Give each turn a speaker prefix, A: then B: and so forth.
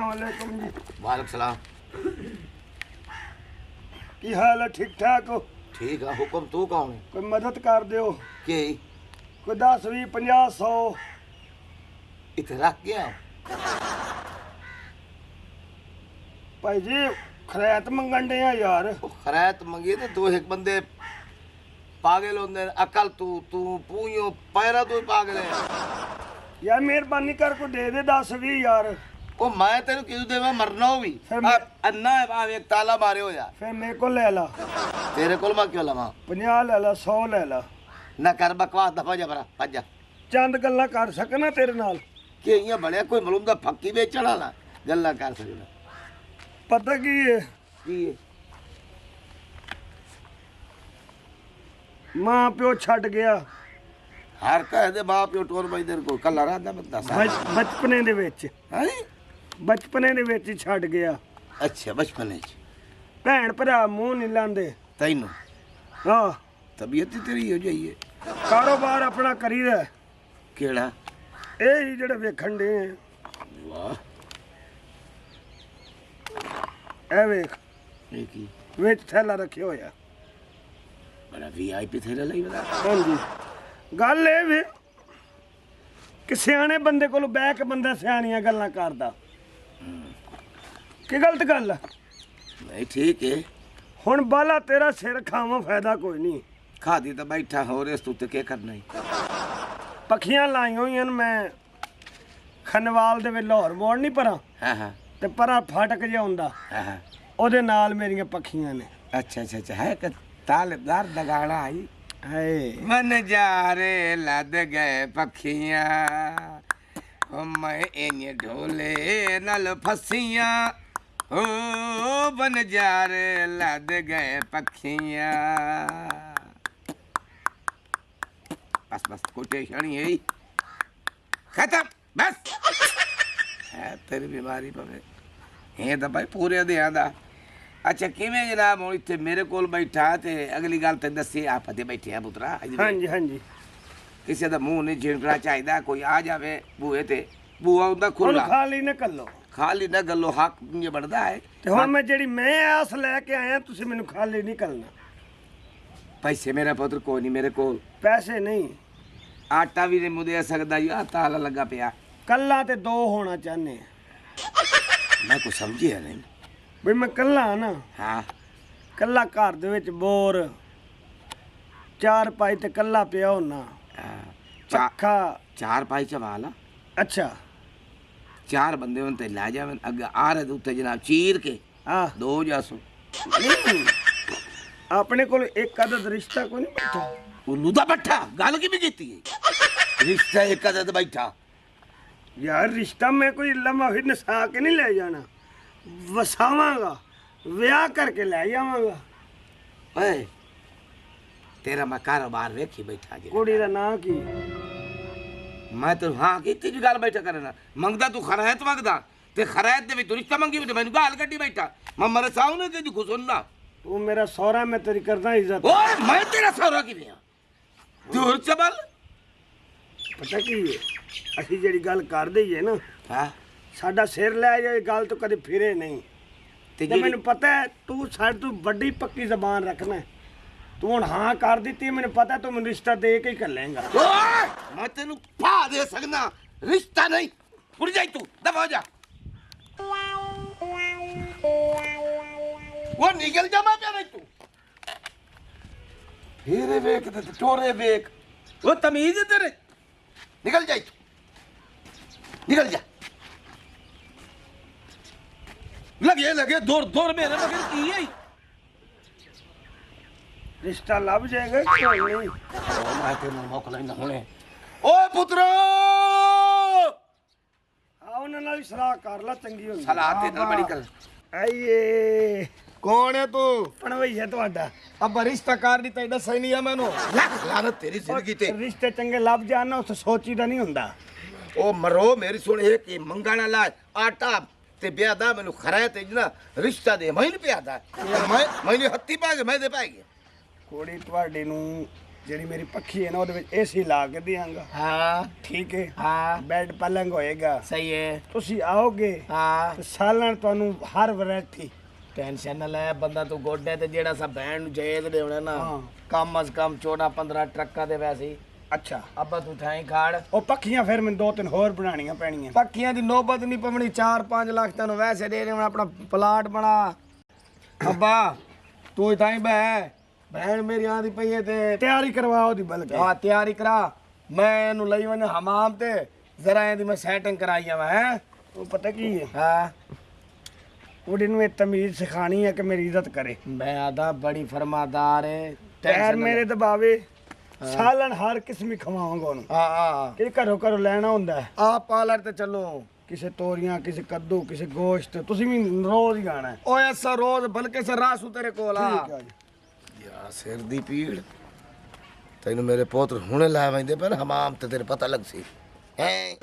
A: अस्सलाम वालेकुम जी।
B: वालेकुम सलाम।
A: की हाल है? ठीक ठाक हो?
B: ठीक है। हुक्म तू कौन है?
A: कोई मदद कर दो।
B: के
A: कोई 10 20 50 100
B: इतने रख गया
A: भाई जी खरैत मंगन डे आ यार।
B: खरैत मंगी तो दो एक बंदे पागल होंगे। अकल तू तू पूयो पैरा तू पागल है
A: यार मेहरबानी कर को दे दे 10 20 यार।
B: ओ मैं तेरे किस देवा मरना हो भी
A: फिर मैं-
B: अन्ना है भाव एक ताला मारे हो यार।
A: फिर मेरे को ले ला।
B: तेरे कोल मैं क्यों लवा?
A: 50 ले ला 100 ले ला।
B: ना कर बकवास दफा जा बरा भज जा।
A: चंद गल्ला कर सकना तेरे नाल।
B: कि इयां बड़े कोई मालूम दा फक्की बेचण वाला गल्ला कर सकदा।
A: पता की है
B: की है?
A: मां प्यो छड़ गया
B: हर कह दे मां प्यो टोर भाई तेरे को कल रात दा बंदा सा
A: बचपने दे विच।
B: हैं?
A: बचपने दे विच ही छड़ गया।
B: अच्छा बचपन च
A: भैन भरा मुंह नहीं लांदे।
B: तैनू
A: हाँ
B: तबीयत ही तेरी हो जाइए।
A: कारोबार अपना करी रहा।
B: केड़ा?
A: ਇਹ ਹੀ ਜਿਹੜੇ ਵੇਖਣ ਦੇ ਆ।
B: वाह
A: ਇਹ ਵੇਖ
B: ये की
A: ਵਿੱਚ ਥੈਲਾ ਰੱਖਿਆ ਹੋਇਆ।
B: बड़ा वीआईपी थे लई बड़ा।
A: ਹਾਂਜੀ ਗੱਲ ਇਹ ਵੇ ਕਿ ਸਿਆਣੇ ਬੰਦੇ ਕੋਲ ਬਹਿ ਕੇ ਬੰਦਾ ਸਿਆਣੀਆਂ ਗੱਲਾਂ ਕਰਦਾ। ਕੀ ਗਲਤ ਗੱਲ ਆ?
B: नहीं ठीक है।
A: ਹੁਣ ਬਾਲਾ ਤੇਰਾ ਸਿਰ ਖਾਵਾਂ ਫਾਇਦਾ ਕੋਈ ਨਹੀਂ।
B: खादी तो बैठा हो रे तू ते के करना ही।
A: ਪੱਖੀਆਂ ਲਾਈਆਂ ਹੋਈਆਂ ਨੇ ਮੈਂ ਖਨਵਾਲ ਦੇ ਵਿੱਚ ਲਾਹੌਰ ਮੋੜ ਨਹੀਂ ਪਰਾਂ
B: हां हां
A: ਤੇ ਪਰਾਂ ਫਾਟਕ ਜਿਹਾ ਹੁੰਦਾ
B: हां हां
A: ਉਹਦੇ ਨਾਲ ਮੇਰੀਆਂ ਪੱਖੀਆਂ ਨੇ।
B: अच्छा अच्छा अच्छा है कि तालेदार दगाना आई।
A: ਹਾਏ
B: मन जा रे लद गए पखियां ओ मैं इन ढोले नल फसियां ओ बन जा रे लद गए पखियां। बस बस कोटेशन यही खत्म बस। है तेरी बीमारी पवे ये तो भाई पूरे ध्यान दा। अच्छा किवें जनाब हुण इत्थे मेरे कोल बैठा ते अगली गल ते दसी आप ते बैठे आ पुत्रा।
A: ਹਾਂਜੀ ਹਾਂਜੀ
B: किसी दा मुंह नहीं झिड़कना चाहिदा। कोई आ जावे बूहे ते बूहा हुंदा
A: ਹੁਣ
B: खुला
A: ਖਾਲੀ ਨਾ ਕੱਲੋ।
B: खाली ना गल्लो हक ये बढ़दा है।
A: ਤੇ ਹੁਣ ਮੈਂ ਜਿਹੜੀ ਮੈਂ ਆਸ ਲੈ ਕੇ ਆਇਆ ਤੁਸੀਂ ਮੈਨੂੰ ਖਾਲੀ ਨਹੀਂ ਕਰਨਾ।
B: पैसे मेरा पुत्र कोई नहीं मेरे कोल।
A: ਪੈਸੇ ਨਹੀਂ
B: आटा भी नहीं मुदे सकदा या ताला लगा पिया।
A: ਕੱਲਾ ਤੇ ਦੋ ਹੋਣਾ ਚਾਹਨੇ ਆ।
B: मैं कुछ समझिया नहीं।
A: ਵੀ ਮੈਂ ਕੱਲਾ ਨਾ
B: हाँ
A: ਕੱਲਾ ਘਰ ਦੇ ਵਿੱਚ ਬੋਰ ਚਾਰ ਪਾਈ ਤੇ ਕੱਲਾ ਪਿਆ ਹੋਣਾ।
B: चार
A: ਪੱਖਾ
B: चार पाई चवाला
A: ਅੱਛਾ
B: चार बंदे होते लै जावे अगे आ रहे उत्ते जनाब चीर के
A: ਆ
B: दो जासो
A: ਨਹੀਂ ਆਪਣੇ ਕੋਲ ਇੱਕ ਅਦਦ ਰਿਸ਼ਤਾ ਕੋਈ ਨਹੀਂ ਬੈਠਾ।
B: उल्लू दा बट्ठा गल की भी कीती है। रिश्ता एक अदद बैठा
A: ਯਾਰ ਰਿਸ਼ਤਾ ਮੈਂ ਕੋਈ ਲੰਮਾ ਫਿਰ ਨਸਾ ਕੇ ਨਹੀਂ ਲੈ ਜਾਣਾ। ਵਸਾਵਾਂਗਾ ਵਿਆਹ ਕਰਕੇ ਲੈ ਜਾਵਾਂਗਾ।
B: ओए तेरा मैं कारोबार वेखी बैठा जे।
A: ਕੁੜੀ ਦਾ ਨਾਂ ਕੀ?
B: मैं तो हाँ कीती जी गल बैठा करना मंगदा तू खरैत मंगदा ते खरैत दे विच तू रिश्ता मंगी ते मैनू गाल कड्डी बैठा। मैं मरे सामने ते दी खुसुनना
A: ਤੂੰ ਮੇਰਾ ਸਹੁਰਾ ਮੈਂ ਤੇਰੀ ਕਰਦਾ ਇੱਜ਼ਤ।
B: ओए मैं तेरा सौरा की नहीं दूर चबल।
A: ਪਤਾ ਕੀ ਹੈ ਅਸੀਂ ਜਿਹੜੀ ਗੱਲ ਕਰਦੇ ਹੀ ਹੈ ਨਾ
B: हां
A: ਸਾਡਾ ਸਿਰ ਲੈ ਜਾਏ ਗੱਲ ਤੋਂ ਕਦੇ ਫਿਰੇ ਨਹੀਂ।
B: ते
A: ਤੇ ਮੈਨੂੰ ਪਤਾ ਹੈ ਤੂੰ ਸਾਡੇ ਤੋਂ ਵੱਡੀ ਪੱਕੀ ਜ਼ਬਾਨ ਰੱਖਣਾ ਹੈ। ਤੂੰ ਹੁਣ ਹਾਂ ਕਰ ਦਿੱਤੀ ਮੈਨੂੰ ਪਤਾ ਤੂੰ ਮੈਨੂੰ ਰਿਸ਼ਤਾ ਦੇ ਕੇ ਹੀ ਘੱਲੇਂਗਾ।
B: ओए मैं तेनू फा दे सकना रिश्ता नहीं उड़ जाई तू दबा जा। वो निकल जा मैं प्यारे तू फेरे वेख ते टोरे वेख वो तमीज है तेरे निकल जाई तू निकल जा। लगे दूर दूर मेरे मगर की है
A: ਰਿਸ਼ਤਾ ਲੱਭ ਜਾਏਗਾ ਕੋਈ ਨਹੀਂ।
B: ओ मैं तेनू मोकला ना हुणे ओए पुत्रो
A: ਆ ਉਹਨਾਂ ਨਾਲ ਵੀ ਸਲਾਹ ਕਰ ਲੈ ਚੰਗੀ ਹੁੰਦੀ।
B: सलाह ते नाल बड़ी कर।
A: ਆਈਏ
C: कौन है तू?
A: ਪਣਵਈਆ ਤੁਹਾਡਾ।
C: अब रिश्ता कार दी तेरा सही नहीं है मैनू।
B: लख लानत तेरी जिंदगी ते
A: ਰਿਸ਼ਤੇ ਚੰਗੇ ਲੱਭ ਜਾਣ ਨਾ ਉੱਥੇ ਸੋਚੀਦਾ ਨਹੀਂ ਹੁੰਦਾ।
B: ओ मरो मेरी सुन है कि मंगाना ला आटा ते ब्यादा मैनू खरैत इजना रिश्ता दे मैं नहीं प्यादा मैं हत्ती पा के मैं दे पाएगी।
A: ਕੁੜੀ ਤੁਹਾਡੀ ਨੂੰ ਜਿਹੜੀ ਮੇਰੀ ਪੱਖੀ ਹੈ ਨਾ ਉਹਦੇ ਵਿੱਚ ਏਸੀ ਲਾ ਕੇ ਦਿਆਂਗਾ।
D: ਹਾਂ
A: ਠੀਕ ਹੈ।
D: ਹਾਂ
A: ਬੈੱਡ ਪਲੰਗ ਹੋਏਗਾ।
D: ਸਹੀ ਹੈ।
A: ਤੁਸੀਂ ਆਓਗੇ
D: ਹਾਂ
A: ਤੇ ਸਾਲਣ ਤੁਹਾਨੂੰ ਹਰ ਵੈਰਾਈਟੀ।
D: ਟੈਨਸ਼ਨ ਨਾ ਲੈ ਬੰਦਾ, ਤੂੰ ਗੋਡੇ ਤੇ ਜਿਹੜਾ ਸਾ ਬੈਣ ਨੂੰ ਜੇਦ ਦੇ ਹੋਣਾ ਨਾ
A: ਹਾਂ।
D: ਕਮ ਅਜ਼ ਕਮ 14-15 ਟਰੱਕਾਂ ਦੇ ਵੈਸੇ।
A: ਅੱਛਾ
D: ਅੱਬਾ ਤੂੰ ਥਾਈ ਖਾੜ।
A: ਉਹ ਪੱਖੀਆਂ ਫਿਰ ਮੈਨੂੰ 2-3 ਹੋਰ ਬਣਾਉਣੀਆਂ ਪੈਣੀਆਂ।
D: ਪੱਕੀਆਂ ਦੀ ਨੌਬਤ ਨਹੀਂ ਪਵਣੀ, 4-5 ਲੱਖ ਤੈਨੂੰ ਵੈਸੇ ਦੇ ਦੇਣਾ, ਆਪਣਾ ਪਲਾਟ ਬਣਾ। ਅੱਬਾ ਤੂੰ ਥਾਈ ਬਹਿ, ਭੈਣ ਮੇਰੀ ਆਂਦੀ ਪਈ ਹੈ ਤੇ
A: ਤਿਆਰੀ ਕਰਵਾ ਉਹਦੀ ਬਲਕਿ।
D: ਹਾਂ ਤਿਆਰੀ ਕਰਾ, ਮੈਂ ਇਹਨੂੰ ਲਈ ਵਨ ਹਮਾਮ ਤੇ ਜ਼ਰਾ ਇਹਦੀ ਮੈਂ ਸੈਟਿੰਗ ਕਰਾਈ ਆ ਹੈ।
A: ਉਹ ਪਤਾ ਕੀ ਹੈ,
D: ਹਾਂ
A: ਉਹਦੇ ਨੂੰ ਇਹ ਤਮੀਜ਼ ਸਿਖਾਣੀ ਹੈ ਕਿ ਮੇਰੀ ਇੱਜ਼ਤ ਕਰੇ।
D: ਮੈਂ ਆਦਾ ਬੜੀ ਫਰਮਾਦਾਰ ਹੈ।
A: ਪੈਰ ਮੇਰੇ ਦਬਾਵੇ, ਸਾਲਣ ਹਰ ਕਿਸਮ ਹੀ ਖਵਾਵਾਂਗਾ ਉਹਨੂੰ।
D: ਹਾਂ
A: ਕਿ ਘਰੋਂ ਲੈਣਾ ਹੁੰਦਾ ਹੈ।
D: ਆ ਪਾਰਲਰ ਤੇ ਚੱਲੋ,
A: ਕਿਸੇ ਤੋਰੀਆਂ, ਕਿਸੇ ਕੱਦੂ, ਕਿਸੇ ਗੋਸ਼ਤ। ਤੁਸੀਂ ਵੀ ਰੋਜ਼ ਹੀ ਆਣਾ ਹੈ।
D: ਓਏ ਐਸਾ ਰੋਜ਼ ਬਲਕਿ ਸਰ ਰਾਸੂ ਤੇਰੇ ਕੋਲ ਆ।
A: ਠੀਕ ਹੈ ਜੀ।
B: ਯਾ ਸਿਰ ਦੀ ਪੀੜ ਤੈਨੂੰ ਮੇਰੇ ਪੁੱਤਰ ਹੁਣੇ ਲਾ ਵੈਂਦੇ ਪਰ ਹਮਾਮ ਤੇ ਤੇਰੇ ਪਤਾ ਲੱਗ ਸੀ ਹੈ।